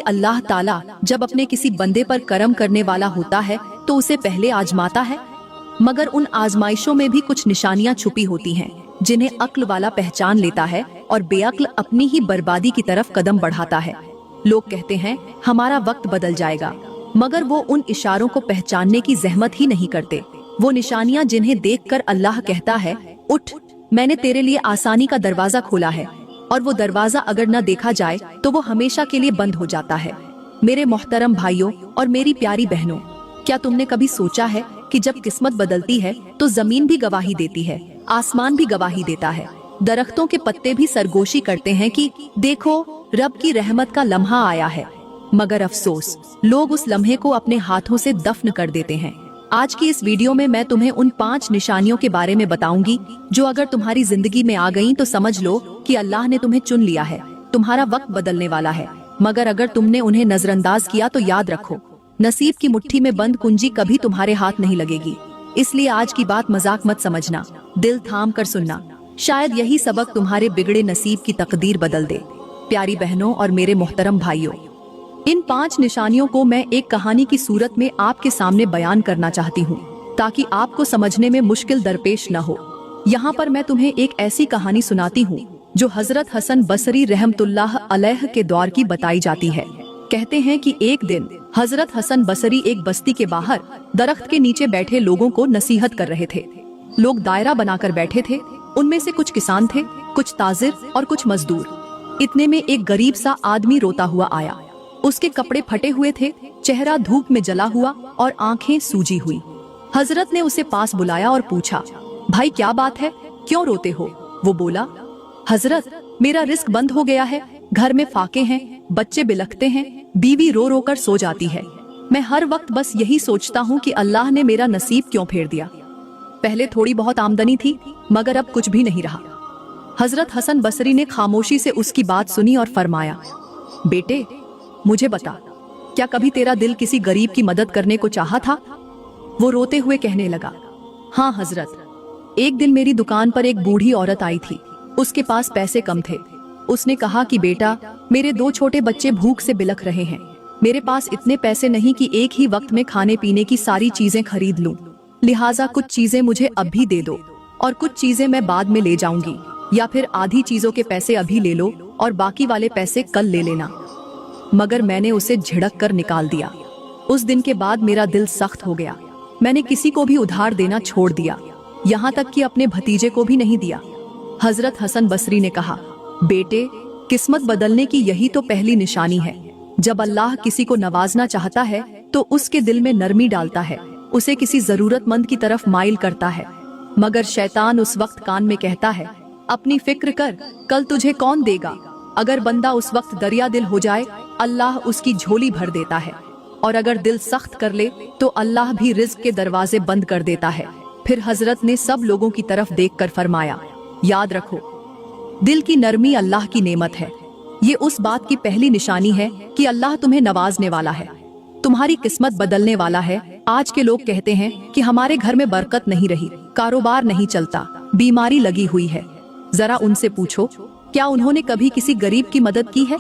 अल्लाह ताला जब अपने किसी बंदे पर करम करने वाला होता है तो उसे पहले आजमाता है, मगर उन आजमाइशों में भी कुछ निशानियां छुपी होती हैं जिन्हें अक्ल वाला पहचान लेता है और बेअक्ल अपनी ही बर्बादी की तरफ कदम बढ़ाता है। लोग कहते हैं हमारा वक्त बदल जाएगा, मगर वो उन इशारों को पहचानने की जहमत ही नहीं करते। वो निशानियां जिन्हें देखकर अल्लाह कहता है उठ, मैंने तेरे लिए आसानी का दरवाजा खोला है, और वो दरवाजा अगर न देखा जाए तो वो हमेशा के लिए बंद हो जाता है। मेरे मोहतरम भाइयों और मेरी प्यारी बहनों, क्या तुमने कभी सोचा है कि जब किस्मत बदलती है तो जमीन भी गवाही देती है, आसमान भी गवाही देता है, दरख्तों के पत्ते भी सरगोशी करते हैं कि देखो रब की रहमत का लम्हा आया है, मगर अफसोस लोग उस लम्हे को अपने हाथों से दफन कर देते हैं। आज की इस वीडियो में मैं तुम्हें उन 5 निशानियों के बारे में बताऊंगी जो अगर तुम्हारी जिंदगी में आ गईं तो समझ लो कि अल्लाह ने तुम्हें चुन लिया है, तुम्हारा वक्त बदलने वाला है। मगर अगर तुमने उन्हें नजरअंदाज किया तो याद रखो, नसीब की मुट्ठी में बंद कुंजी कभी तुम्हारे हाथ नहीं लगेगी। इसलिए आज की बात मजाक मत समझना, दिल थाम कर सुनना, शायद यही सबक तुम्हारे बिगड़े नसीब की तकदीर बदल दे। प्यारी बहनों और मेरे मोहतरम भाइयों, इन 5 निशानियों को मैं एक कहानी की सूरत में आपके सामने बयान करना चाहती हूँ ताकि आपको समझने में मुश्किल दरपेश न हो। यहाँ पर मैं तुम्हें एक ऐसी कहानी सुनाती हूँ जो हजरत हसन बसरी रहमतुल्लाह अलैह के दौर की बताई जाती है। कहते हैं कि एक दिन हजरत हसन बसरी एक बस्ती के बाहर दरख्त के नीचे बैठे लोगों को नसीहत कर रहे थे। लोग दायरा बनाकर बैठे थे, उनमें से कुछ किसान थे, कुछ ताजिर और कुछ मजदूर। इतने में एक गरीब सा आदमी रोता हुआ आया। उसके कपड़े फटे हुए थे, चेहरा धूप में जला हुआ और आंखें सूजी हुई। हजरत ने उसे पास बुलाया और पूछा, भाई क्या बात है, क्यों रोते हो? वो बोला, हजरत मेरा रिस्क बंद हो गया है, घर में फाके हैं, बच्चे बिलखते हैं, बीवी रो रो कर सो जाती है। मैं हर वक्त बस यही सोचता हूँ कि अल्लाह ने मेरा नसीब क्यों फेर दिया। पहले थोड़ी बहुत आमदनी थी, मगर अब कुछ भी नहीं रहा। हजरत हसन बसरी ने खामोशी से उसकी बात सुनी और फरमाया, बेटे मुझे बता, क्या कभी तेरा दिल किसी गरीब की मदद करने को चाहा था? वो रोते हुए कहने लगा, हाँ हजरत, एक दिन मेरी दुकान पर एक बूढ़ी औरत आई थी। उसके पास पैसे कम थे। उसने कहा कि बेटा, मेरे 2 छोटे बच्चे भूख से बिलख रहे हैं, मेरे पास इतने पैसे नहीं कि एक ही वक्त में खाने पीने की सारी चीजें खरीद लूं, लिहाजा कुछ चीजें मुझे अभी दे दो और कुछ चीजें मैं बाद में ले जाऊंगी, या फिर आधी चीजों के पैसे अभी ले लो और बाकी वाले पैसे कल ले लेना। मगर मैंने उसे झिड़क कर निकाल दिया। उस दिन के बाद मेरा दिल सख्त हो गया। मैंने किसी को भी उधार देना छोड़ दिया, यहाँ तक कि अपने भतीजे को भी नहीं दिया। हजरत हसन बसरी ने कहा, बेटे, किस्मत बदलने की यही तो पहली निशानी है। जब अल्लाह किसी को नवाजना चाहता है तो उसके दिल में नरमी डालता है, उसे किसी जरूरतमंद की तरफ माइल करता है। मगर शैतान उस वक्त कान में कहता है, अपनी फिक्र कर, कल तुझे कौन देगा। अगर बंदा उस वक्त दरिया दिल हो जाए, अल्लाह उसकी झोली भर देता है, और अगर दिल सख्त कर ले तो अल्लाह भी रिज्क के दरवाजे बंद कर देता है। फिर हजरत ने सब लोगों की तरफ देखकर फरमाया, याद रखो, दिल की नरमी अल्लाह की नेमत है। ये उस बात की पहली निशानी है कि अल्लाह तुम्हें नवाजने वाला है, तुम्हारी किस्मत बदलने वाला है। आज के लोग कहते हैं कि हमारे घर में बरकत नहीं रही, कारोबार नहीं चलता, बीमारी लगी हुई है। जरा उनसे पूछो, क्या उन्होंने कभी किसी गरीब की मदद की है?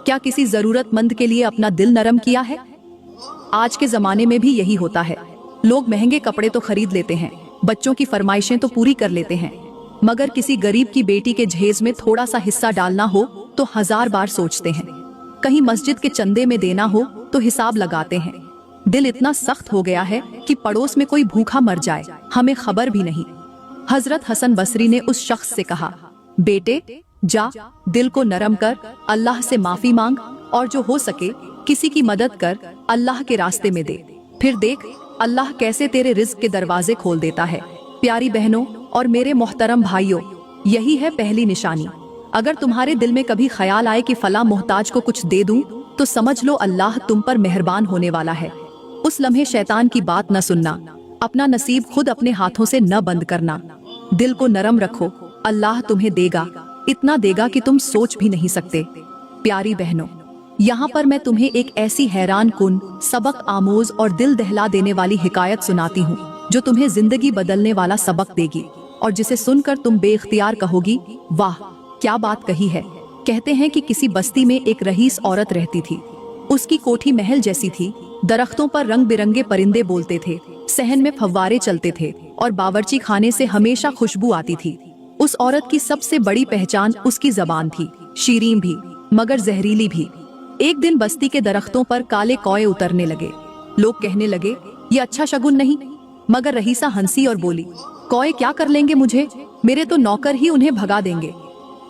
क्या किसी जरूरतमंद के लिए अपना दिल नरम किया है? आज के जमाने में भी यही होता है। लोग महंगे कपड़े तो खरीद लेते हैं, बच्चों की फरमाइशें तो पूरी कर लेते हैं, मगर किसी गरीब की बेटी के जहेज में थोड़ा सा हिस्सा डालना हो तो 1000 बार सोचते हैं। कहीं मस्जिद के चंदे में देना हो तो हिसाब लगाते हैं। दिल इतना सख्त हो गया है कि पड़ोस में कोई भूखा मर जाए, हमें खबर भी नहीं। हजरत हसन बसरी ने उस शख्स से कहा, बेटे जा, दिल को नरम कर, अल्लाह से माफी मांग, और जो हो सके किसी की मदद कर, अल्लाह के रास्ते में दे। फिर देख अल्लाह कैसे तेरे रिज्क के दरवाजे खोल देता है। प्यारी बहनों और मेरे मोहतरम भाइयों, यही है पहली निशानी। अगर तुम्हारे दिल में कभी ख्याल आए कि फला मोहताज को कुछ दे दूं, तो समझ लो अल्लाह तुम पर मेहरबान होने वाला है। उस लम्हे शैतान की बात न सुनना, अपना नसीब खुद अपने हाथों से न बंद करना। दिल को नरम रखो, अल्लाह तुम्हें देगा, इतना देगा कि तुम सोच भी नहीं सकते। प्यारी बहनों, यहाँ पर मैं तुम्हें एक ऐसी हैरान कुन, सबक आमोज और दिल दहला देने वाली हिकायत सुनाती हूँ जो तुम्हें जिंदगी बदलने वाला सबक देगी, और जिसे सुनकर तुम बेइख्तियार कहोगी, वाह क्या बात कही है। कहते हैं कि किसी बस्ती में एक रईस औरत रहती थी। उसकी कोठी महल जैसी थी। दरख्तों पर रंग बिरंगे परिंदे बोलते थे, सहन में फव्वारे चलते थे और बावर्ची खाने से हमेशा खुशबू आती थी। उस औरत की सबसे बड़ी पहचान उसकी जबान थी, शीरीं भी मगर जहरीली भी। एक दिन बस्ती के दरख्तों पर काले कौए उतरने लगे। लोग कहने लगे, ये अच्छा शगुन नहीं। मगर रहीसा हंसी और बोली, कौए क्या कर लेंगे मुझे, मेरे तो नौकर ही उन्हें भगा देंगे।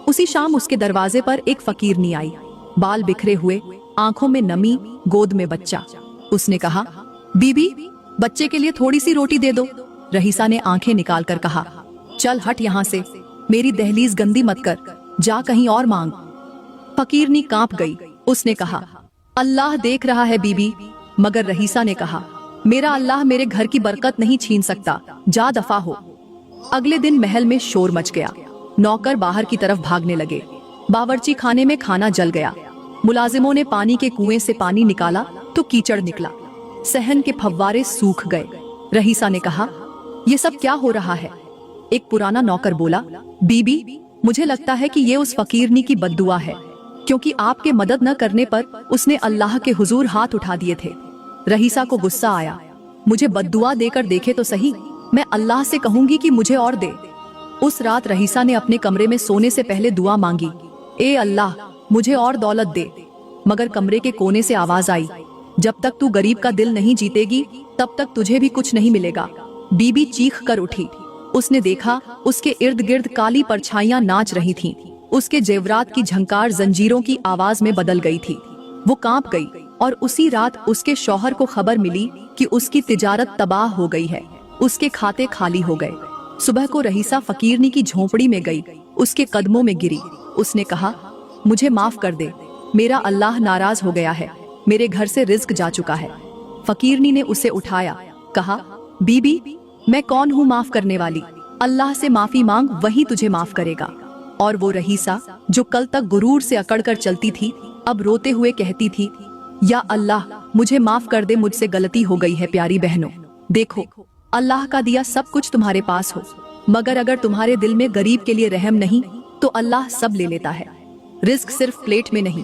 उसी शाम उसके दरवाजे पर एक फकीरनी आई, बाल बिखरे हुए, आंखों में नमी, गोद में बच्चा। उसने कहा, बीबी बच्चे के लिए थोड़ी सी रोटी दे दो। रहीसा ने आंखें निकाल कर कहा, चल हट यहाँ से, मेरी दहलीज गंदी मत कर, जा कहीं और मांग। फकीरनी कांप गई। उसने कहा, अल्लाह देख रहा है बीबी। मगर रहीसा ने कहा, मेरा अल्लाह मेरे घर की बरकत नहीं छीन सकता, जा दफा हो। अगले दिन महल में शोर मच गया। नौकर बाहर की तरफ भागने लगे। बावर्ची खाने में खाना जल गया। मुलाजिमों ने पानी के कुएं से पानी निकाला तो कीचड़ निकला। सहन के फव्वारे सूख गए। रहीसा ने कहा, ये सब क्या हो रहा है? एक पुराना नौकर बोला, बीबी मुझे लगता है कि ये उस फकीरनी की बद्दुआ है, क्योंकि आपके मदद न करने पर उसने अल्लाह के हुजूर हाथ उठा दिए थे। रहीसा को गुस्सा आया, मुझे बद्दुआ देकर देखे तो सही, मैं अल्लाह से कहूंगी कि मुझे और दे। उस रात रहीसा ने अपने कमरे में सोने से पहले दुआ मांगी, ए अल्लाह मुझे और दौलत दे। मगर कमरे के कोने से आवाज आई, जब तक तू गरीब का दिल नहीं जीतेगी तब तक तुझे भी कुछ नहीं मिलेगा। बीबी चीख कर उठी। उसने देखा उसके इर्द गिर्द काली परछाइयां नाच रही थीं। उसके जेवरात की झंकार जंजीरों की आवाज में बदल गई थी। वो कांप गई और उसी रात उसके शौहर को खबर मिली कि उसकी तिजारत तबाह हो गई है, उसके खाते खाली हो गए। सुबह को रहीसा फकीरनी की झोंपड़ी में गई, उसके कदमों में गिरी। उसने कहा, मुझे माफ कर दे, मेरा अल्लाह नाराज हो गया है, मेरे घर से रिज्क जा चुका है। फकीरनी ने उसे उठाया, कहा, बीबी मैं कौन हूँ माफ करने वाली, अल्लाह से माफी मांग, वही तुझे माफ करेगा। और वो रहीसा जो कल तक गुरूर से अकड़कर चलती थी, अब रोते हुए कहती थी, या अल्लाह मुझे माफ कर दे, मुझसे गलती हो गई है। प्यारी बहनों, देखो अल्लाह का दिया सब कुछ तुम्हारे पास हो, मगर अगर तुम्हारे दिल में गरीब के लिए रहम नहीं तो अल्लाह सब ले लेता है। रिस्क सिर्फ प्लेट में नहीं,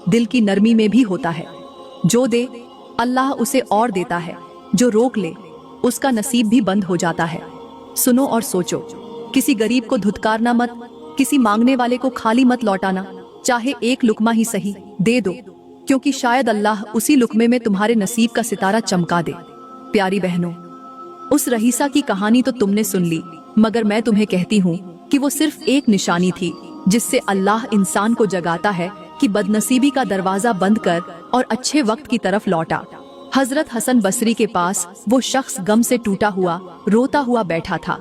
दिल की नरमी में भी होता है। जो दे अल्लाह उसे और देता है, जो रोक ले उसका नसीब भी बंद हो जाता है। सुनो और सोचो, किसी गरीब को धुतकारना मत, किसी मांगने वाले को खाली मत लौटाना, चाहे एक लुकमा ही सही दे दो, क्योंकि शायद अल्लाह उसी लुकमे में तुम्हारे नसीब का सितारा चमका दे। प्यारी बहनों, उस रहीसा की कहानी तो तुमने सुन ली, मगर मैं तुम्हें कहती हूँ कि वो सिर्फ एक निशानी थी जिससे अल्लाह इंसान को जगाता है कि बदनसीबी का दरवाजा बंद कर और अच्छे वक्त की तरफ लौटा। हजरत हसन बसरी के पास वो शख्स गम से टूटा हुआ रोता हुआ बैठा था।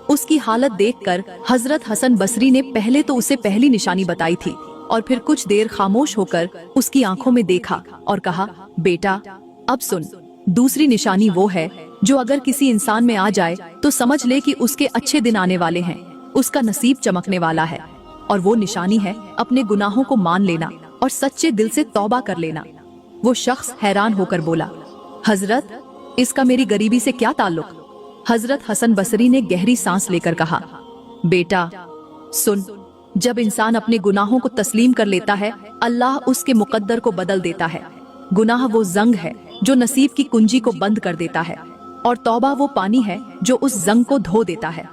उसकी हालत देखकर हजरत हसन बसरी ने पहले तो उसे पहली निशानी बताई थी और फिर कुछ देर खामोश होकर उसकी आंखों में देखा और कहा, बेटा अब सुन, दूसरी निशानी वो है जो अगर किसी इंसान में आ जाए तो समझ ले कि उसके अच्छे दिन आने वाले हैं, उसका नसीब चमकने वाला है। और वो निशानी है अपने गुनाहों को मान लेना और सच्चे दिल से तौबा कर लेना। वो शख्स हैरान होकर बोला, हजरत इसका मेरी गरीबी से क्या ताल्लुक? हजरत हसन बसरी ने गहरी सांस लेकर कहा, बेटा सुन, जब इंसान अपने गुनाहों को तस्लीम कर लेता है, अल्लाह उसके मुकद्दर को बदल देता है। गुनाह वो जंग है जो नसीब की कुंजी को बंद कर देता है, और तौबा वो पानी है जो उस जंग को धो देता है।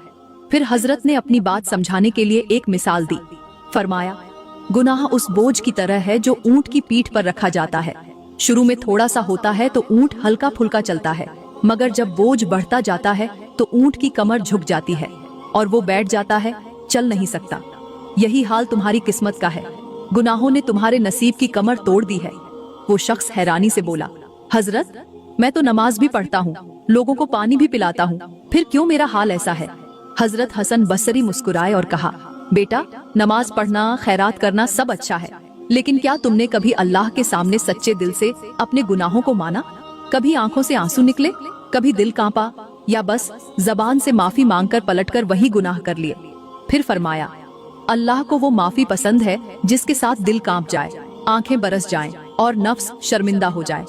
फिर हजरत ने अपनी बात समझाने के लिए एक मिसाल दी। फरमाया, गुनाह उस बोझ की तरह है जो ऊंट की पीठ पर रखा जाता है। शुरू में थोड़ा सा होता है तो ऊंट हल्का फुल्का चलता है, मगर जब बोझ बढ़ता जाता है तो ऊंट की कमर झुक जाती है और वो बैठ जाता है, चल नहीं सकता। यही हाल तुम्हारी किस्मत का है, गुनाहों ने तुम्हारे नसीब की कमर तोड़ दी है। वो शख्स हैरानी से बोला, हजरत मैं तो नमाज भी पढ़ता हूँ, लोगों को पानी भी पिलाता हूँ, फिर क्यों मेरा हाल ऐसा है? हजरत हसन बसरी मुस्कुराए और कहा, बेटा नमाज पढ़ना, खैरात करना सब अच्छा है, लेकिन क्या तुमने कभी अल्लाह के सामने सच्चे दिल से अपने गुनाहों को माना? कभी आंखों से आंसू निकले, कभी दिल कांपा, या बस जबान से माफी मांगकर पलटकर वही गुनाह कर लिए? फिर फरमाया, अल्लाह को वो माफी पसंद है जिसके साथ दिल कांप जाए, आंखें बरस जाएं और नफ्स शर्मिंदा हो जाए।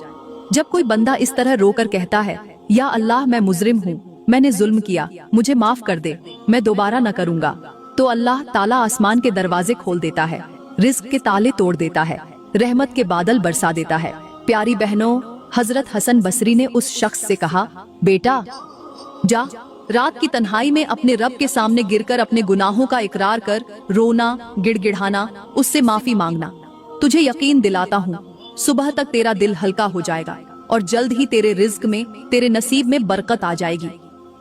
जब कोई बंदा इस तरह रोकर कहता है, या अल्लाह मैं मुजरिम हूँ, मैंने जुल्म किया, मुझे माफ कर दे, मैं दोबारा न करूँगा, तो अल्लाह ताला आसमान के दरवाजे खोल देता है, रिज्क के ताले तोड़ देता है, रहमत के बादल बरसा देता है प्यारी बहनों, हजरत हसन बसरी ने उस शख्स से कहा, बेटा जा, रात की तन्हाई में अपने रब के सामने गिरकर अपने गुनाहों का इकरार कर, रोना, गिड़गिड़ाना, उससे माफी मांगना। तुझे यकीन दिलाता हूँ सुबह तक तेरा दिल हल्का हो जाएगा और जल्द ही तेरे रिज्क में, तेरे नसीब में बरकत आ जाएगी।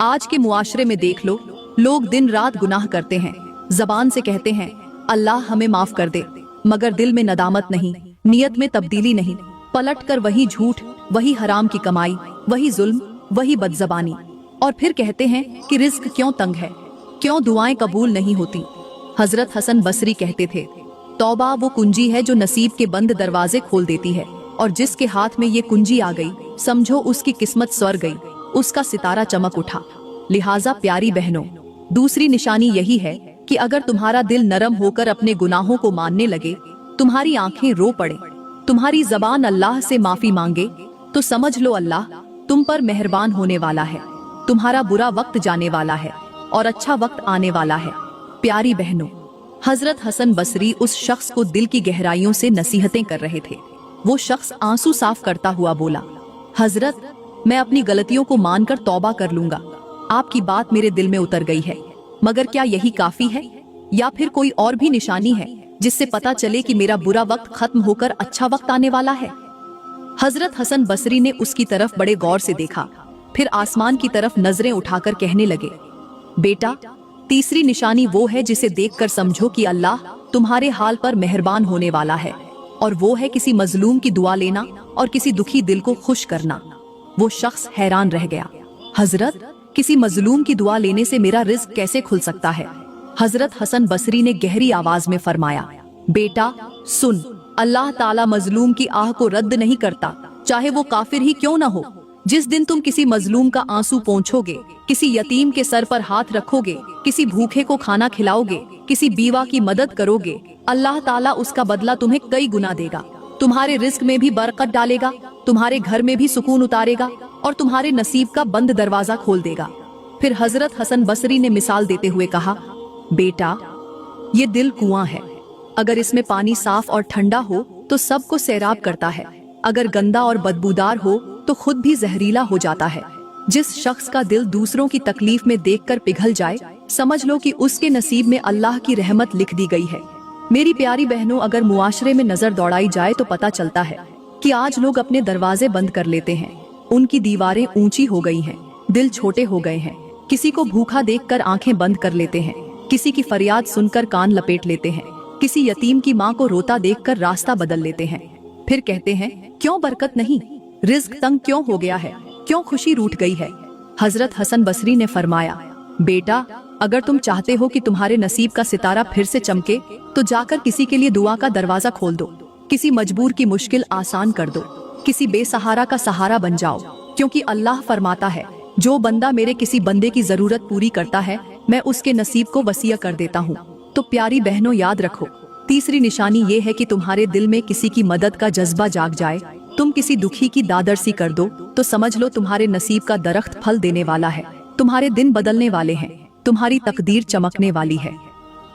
आज के मुआशरे में देख लो, लोग दिन रात गुनाह करते हैं, जबान से कहते हैं अल्लाह हमें माफ कर दे, मगर दिल में नदामत नहीं, नियत में तब्दीली नहीं, पलट कर वही झूठ, वही हराम की कमाई, वही जुल्म, वही बदजबानी। और फिर कहते हैं कि रिज्क क्यों तंग है, क्यों दुआएं कबूल नहीं होती। हजरत हसन बसरी कहते थे, तौबा वो कुंजी है जो नसीब के बंद दरवाजे खोल देती है, और जिसके हाथ में ये कुंजी आ गई, समझो उसकी किस्मत स्वर गई, उसका सितारा चमक उठा। लिहाजा प्यारी बहनों, दूसरी निशानी यही है कि अगर तुम्हारा दिल नरम होकर अपने गुनाहों को मानने लगे, तुम्हारी आंखें रो पड़े, तुम्हारी जबान अल्लाह से माफी मांगे, तो समझ लो अल्लाह तुम पर मेहरबान होने वाला है, तुम्हारा बुरा वक्त जाने वाला है और अच्छा वक्त आने वाला है। प्यारी बहनों, हजरत हसन बसरी उस शख्स को दिल की गहराइयों से नसीहतें कर रहे थे। वो शख्स आंसू साफ करता हुआ बोला, हजरत मैं अपनी गलतियों को मानकर तौबा कर लूंगा, आपकी बात मेरे दिल में उतर गई है, मगर क्या यही काफी है या फिर कोई और भी निशानी है जिससे पता चले कि मेरा बुरा वक्त खत्म होकर अच्छा वक्त आने वाला है। हजरत हसन बसरी ने उसकी तरफ बड़े गौर से देखा, फिर आसमान की तरफ नजरें उठाकर कहने लगे, बेटा तीसरी निशानी वो है जिसे देखकर समझो कि अल्लाह तुम्हारे हाल पर मेहरबान होने वाला है, और वो है किसी मजलूम की दुआ लेना और किसी दुखी दिल को खुश करना। वो शख्स हैरान रह गया, हजरत किसी मजलूम की दुआ लेने से मेरा रिज्क कैसे खुल सकता है। हजरत हसन बसरी ने गहरी आवाज में फरमाया, बेटा सुन, अल्लाह ताला मजलूम की आह को रद्द नहीं करता, चाहे वो काफिर ही क्यों न हो। जिस दिन तुम किसी मजलूम का आंसू पोंछोगे, किसी यतीम के सर पर हाथ रखोगे, किसी भूखे को खाना खिलाओगे, किसी बीवा की मदद करोगे, अल्लाह ताला उसका बदला तुम्हें कई गुना देगा, तुम्हारे रिस्क में भी बरकत डालेगा, तुम्हारे घर में भी सुकून उतारेगा और तुम्हारे नसीब का बंद दरवाजा खोल देगा। फिर हजरत हसन बसरी ने मिसाल देते हुए कहा, बेटा ये दिल कुआं है, अगर इसमें पानी साफ और ठंडा हो तो सबको सैराब करता है, अगर गंदा और बदबूदार हो तो खुद भी जहरीला हो जाता है। जिस शख्स का दिल दूसरों की तकलीफ में देखकर पिघल जाए, समझ लो कि उसके नसीब में अल्लाह की रहमत लिख दी गई है। मेरी प्यारी बहनों, अगर मुआशरे में नजर दौड़ाई जाए तो पता चलता है कि आज लोग अपने दरवाजे बंद कर लेते हैं, उनकी दीवारें ऊंची हो गई हैं, दिल छोटे हो गए हैं, किसी को भूखा देखकर आंखें बंद कर लेते हैं, किसी की फरियाद सुनकर कान लपेट लेते हैं, किसी यतीम की माँ को रोता देखकर रास्ता बदल लेते हैं। फिर कहते हैं क्यों बरकत नहीं, रिज्क तंग क्यों हो गया है, क्यों खुशी रूठ गई है। हजरत हसन बसरी ने फरमाया, बेटा अगर तुम चाहते हो कि तुम्हारे नसीब का सितारा फिर से चमके, तो जाकर किसी के लिए दुआ का दरवाजा खोल दो, किसी मजबूर की मुश्किल आसान कर दो, किसी बेसहारा का सहारा बन जाओ, क्योंकि अल्लाह फरमाता है, जो बंदा मेरे किसी बंदे की जरूरत पूरी करता है, मैं उसके नसीब को वसीया कर देता हूँ। तो प्यारी बहनों, याद रखो, तीसरी निशानी ये है कि तुम्हारे दिल में किसी की मदद का जज्बा जाग जाए, तुम किसी दुखी की दादरसी कर दो, तो समझ लो तुम्हारे नसीब का दरख्त फल देने वाला है, तुम्हारे दिन बदलने वाले हैं, तुम्हारी तकदीर चमकने वाली है।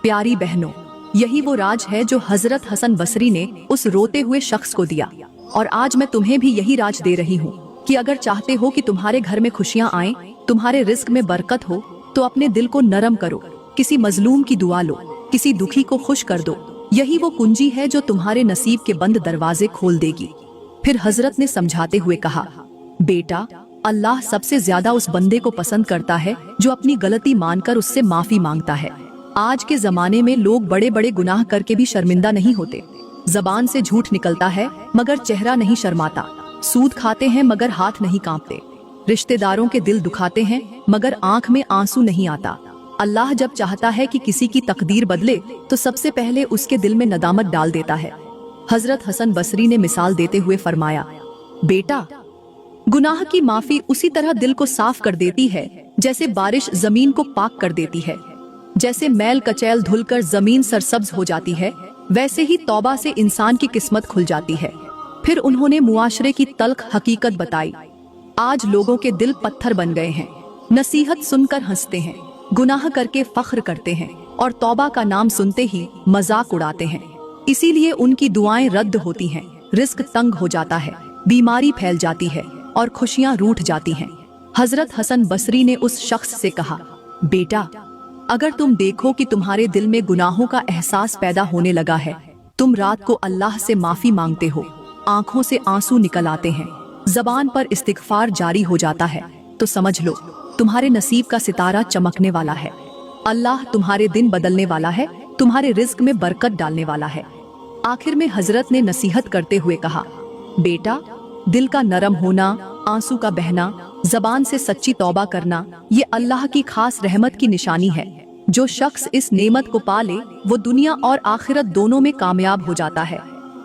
प्यारी बहनों, यही वो राज है जो हजरत हसन बसरी ने उस रोते हुए शख्स को दिया, और आज मैं तुम्हें भी यही राज दे रही हूँ कि अगर चाहते हो कि तुम्हारे घर में खुशियाँ आए, तुम्हारे रिस्क में बरकत हो, तो अपने दिल को नरम करो, किसी मजलूम की दुआ लो, किसी दुखी को खुश कर दो। यही वो कुंजी है जो तुम्हारे नसीब के बंद दरवाजे खोल देगी। फिर हजरत ने समझाते हुए कहा, बेटा अल्लाह सबसे ज्यादा उस बंदे को पसंद करता है जो अपनी गलती मानकर उससे माफी मांगता है। आज के जमाने में लोग बड़े बड़े गुनाह करके भी शर्मिंदा नहीं होते, जबान से झूठ निकलता है मगर चेहरा नहीं शर्माता, सूद खाते हैं मगर हाथ नहीं कांपते, रिश्तेदारों के दिल दुखाते हैं मगर आंख में आंसू नहीं आता। अल्लाह जब चाहता है कि किसी की तकदीर बदले, तो सबसे पहले उसके दिल में नदामत डाल देता है। हजरत हसन बसरी ने मिसाल देते हुए फरमाया, बेटा गुनाह की माफी उसी तरह दिल को साफ कर देती है जैसे बारिश जमीन को पाक कर देती है। जैसे मैल कचैल धुलकर जमीन सरसब्ज हो जाती है, वैसे ही तौबा से इंसान की किस्मत खुल जाती है। फिर उन्होंने मुआशरे की तल्ख हकीकत बताई। आज लोगों के दिल पत्थर बन गए हैं, नसीहत सुनकर हंसते हैं, गुनाह करके फख्र करते हैं और तौबा का नाम सुनते ही मजाक उड़ाते हैं। इसीलिए उनकी दुआएं रद्द होती हैं, रिस्क तंग हो जाता है, बीमारी फैल जाती है और खुशियां रूठ जाती हैं। हजरत हसन बसरी ने उस शख्स से कहा, बेटा, अगर तुम देखो कि तुम्हारे दिल में गुनाहों का एहसास पैदा होने लगा है, तुम रात को अल्लाह से माफी मांगते हो, आंखों से आंसू निकल आते हैं, जबान पर इस्तिगफार जारी हो जाता है, तो समझ लो तुम्हारे नसीब का सितारा चमकने वाला है। अल्लाह तुम्हारे दिन बदलने वाला है, तुम्हारे रिज्क में बरकत डालने वाला है। आखिर में हजरत ने नसीहत करते हुए कहा, बेटा, दिल का नरम होना, आंसू का बहना, जबान से सच्ची तौबा करना, ये अल्लाह की खास रहमत की निशानी है। जो शख्स इस नेमत को पा ले वो दुनिया और आखिरत दोनों में कामयाब हो जाता है।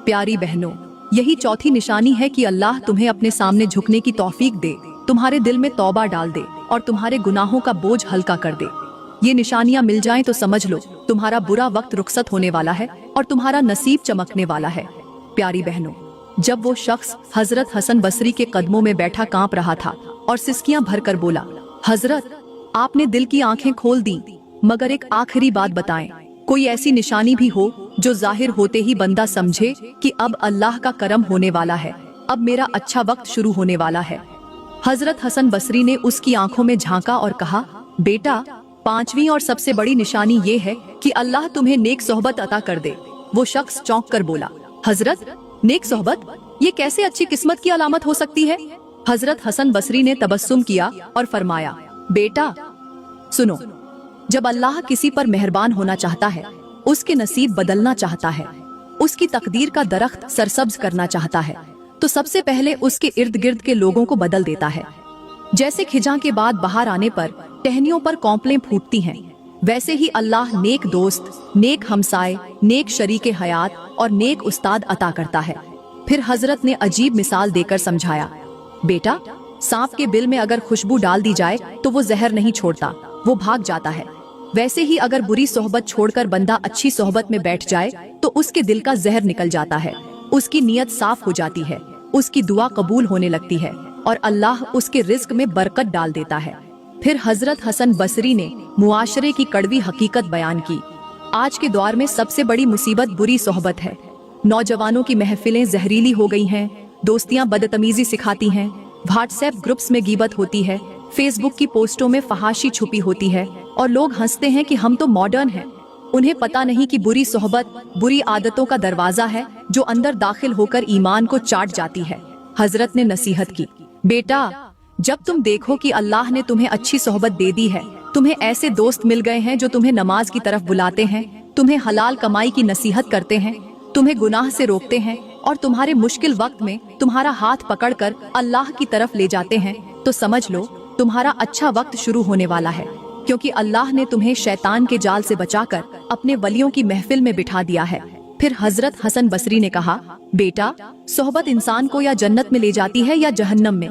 प्यारी बहनों, यही चौथी निशानी है कि अल्लाह तुम्हें अपने सामने झुकने की तौफीक दे, तुम्हारे दिल में तौबा डाल दे और तुम्हारे गुनाहों का बोझ हल्का कर दे। ये निशानियां मिल जाएं तो समझ लो तुम्हारा बुरा वक्त रुखसत होने वाला है और तुम्हारा नसीब चमकने वाला है। प्यारी बहनों, जब वो शख्स हजरत हसन बसरी के कदमों में बैठा कांप रहा था और सिसकियां भरकर बोला, हजरत, आपने दिल की आंखें खोल दी, मगर एक आखिरी बात बताएं, कोई ऐसी निशानी भी हो जो जाहिर होते ही बंदा समझे कि अब अल्लाह का करम होने वाला है, अब मेरा अच्छा वक्त शुरू होने वाला है। हजरत हसन बसरी ने उसकी आंखों में झांका और कहा, बेटा, पांचवी और सबसे बड़ी निशानी ये है कि अल्लाह तुम्हें नेक सोहबत अता कर दे। वो शख्स चौंक कर बोला, हजरत, नेक सोहबत, ये कैसे अच्छी किस्मत की अलामत हो सकती है? हजरत हसन बसरी ने तबस्सुम किया और फरमाया, बेटा सुनो, जब अल्लाह किसी पर मेहरबान होना चाहता है, उसके नसीब बदलना चाहता है, उसकी तकदीर का दरख्त सरसब्ज करना चाहता है, तो सबसे पहले उसके इर्द गिर्द के लोगों को बदल देता है। जैसे खिजां के बाद बाहर आने पर टहनियों पर कौंपलें फूटती हैं, वैसे ही अल्लाह नेक दोस्त, नेक हमसाए, नेक शरीके हयात और नेक उस्ताद अता करता है। फिर हजरत ने अजीब मिसाल देकर समझाया, बेटा, सांप के बिल में अगर खुशबू डाल दी जाए तो वो जहर नहीं छोड़ता, वो भाग जाता है। वैसे ही अगर बुरी सोहबत छोड़कर बंदा अच्छी सोहबत में बैठ जाए तो उसके दिल का जहर निकल जाता है, उसकी नीयत साफ हो जाती है, उसकी दुआ कबूल होने लगती है और अल्लाह उसके रिज्क में बरकत डाल देता है। फिर हजरत हसन बसरी ने मुआशरे की कड़वी हकीकत बयान की। आज के दौर में सबसे बड़ी मुसीबत बुरी सोहबत है। नौजवानों की महफिलें जहरीली हो गई हैं, दोस्तियां बदतमीजी सिखाती हैं, व्हाट्सएप ग्रुप्स में गीबत होती है, फेसबुक की पोस्टों में फहाशी छुपी होती है और लोग हंसते हैं कि हम तो मॉडर्न हैं। उन्हें पता नहीं कि बुरी सोहबत बुरी आदतों का दरवाजा है जो अंदर दाखिल होकर ईमान को चाट जाती है। हजरत ने नसीहत की, बेटा, जब तुम देखो कि अल्लाह ने तुम्हें अच्छी सोहबत दे दी है, तुम्हें ऐसे दोस्त मिल गए हैं जो तुम्हें नमाज की तरफ बुलाते हैं, तुम्हें हलाल कमाई की नसीहत करते हैं, तुम्हें गुनाह से रोकते हैं और तुम्हारे मुश्किल वक्त में तुम्हारा हाथ पकड़कर अल्लाह की तरफ ले जाते हैं, तो समझ लो तुम्हारा अच्छा वक्त शुरू होने वाला है, क्योंकि अल्लाह ने तुम्हें शैतान के जाल से बचाकर अपने वलियों की महफिल में बिठा दिया है। फिर हजरत हसन बसरी ने कहा, बेटा, सोहबत इंसान को या जन्नत में ले जाती है या जहन्नम में।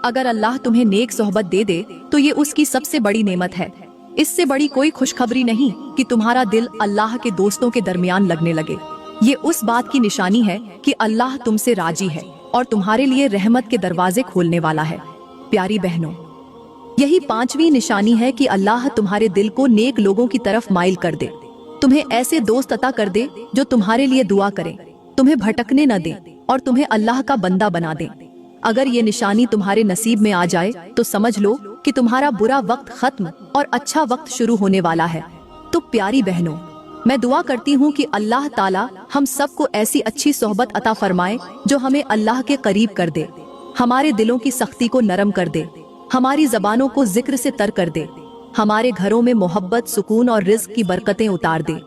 अगर अल्लाह तुम्हें नेक सोहबत दे दे तो ये उसकी सबसे बड़ी नेमत है। इससे बड़ी कोई खुशखबरी नहीं कि तुम्हारा दिल अल्लाह के दोस्तों के दरमियान लगने लगे। ये उस बात की निशानी है कि अल्लाह तुमसे राजी है और तुम्हारे लिए रहमत के दरवाजे खोलने वाला है। प्यारी बहनों, यही पांचवी निशानी है कि अल्लाह तुम्हारे दिल को नेक लोगों की तरफ माइल कर दे, तुम्हें ऐसे दोस्त अता कर दे जो तुम्हारे लिए दुआ करें, तुम्हें भटकने न दे और तुम्हें अल्लाह का बंदा बना दे। अगर ये निशानी तुम्हारे नसीब में आ जाए तो समझ लो कि तुम्हारा बुरा वक्त खत्म और अच्छा वक्त शुरू होने वाला है। तो प्यारी बहनों, मैं दुआ करती हूँ कि अल्लाह ताला हम सबको ऐसी अच्छी सोहबत अता फरमाए जो हमें अल्लाह के करीब कर दे, हमारे दिलों की सख्ती को नरम कर दे, हमारी जबानों को जिक्र से तर कर दे, हमारे घरों में मोहब्बत, सुकून और रिज्क की बरकतें उतार दे।